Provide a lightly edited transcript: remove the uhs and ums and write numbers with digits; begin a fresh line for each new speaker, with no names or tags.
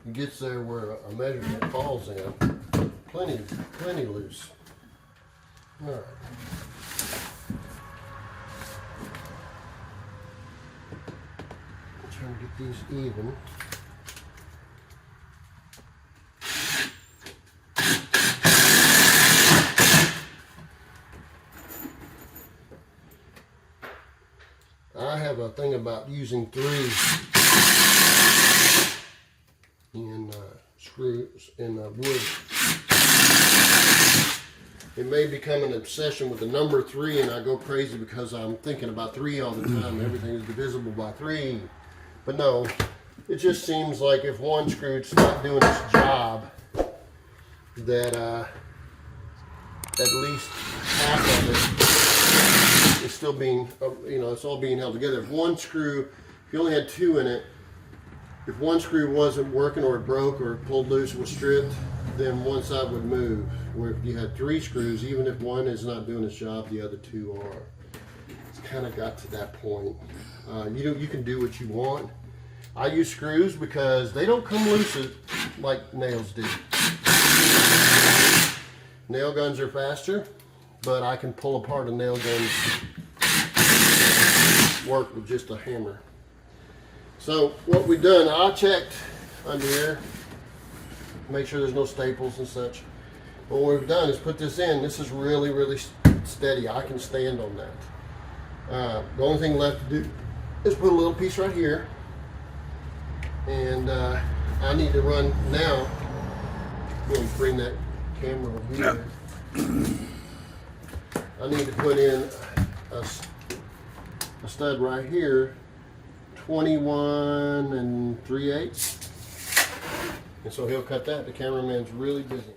It gets there where a measurement falls in. Plenty loose. All right. Trying to get these even. I have a thing about using 3 in screws in wood. It may become an obsession with the number 3, and I go crazy because I'm thinking about 3 all the time. Everything is divisible by 3. But no, it just seems like if one screw's not doing its job, that at least half of it is still being, it's all being held together. If one screw, if you only had 2 in it, if one screw wasn't working or it broke or it pulled loose and was stripped, then one side would move. Where if you had 3 screws, even if one is not doing its job, the other 2 are. It's kind of got to that point. You can do what you want. I use screws because they don't come loose like nails do. Nail guns are faster, but I can pull apart a nail gun's work with just a hammer. So what we've done, I checked under here, make sure there's no staples and such. But what we've done is put this in. This is really steady. I can stand on that. The only thing left to do is put a little piece right here. And I need to run now. I'm going to bring that camera over here. I need to put in a stud right here, 21 3/8. And so he'll cut that. The cameraman's really busy.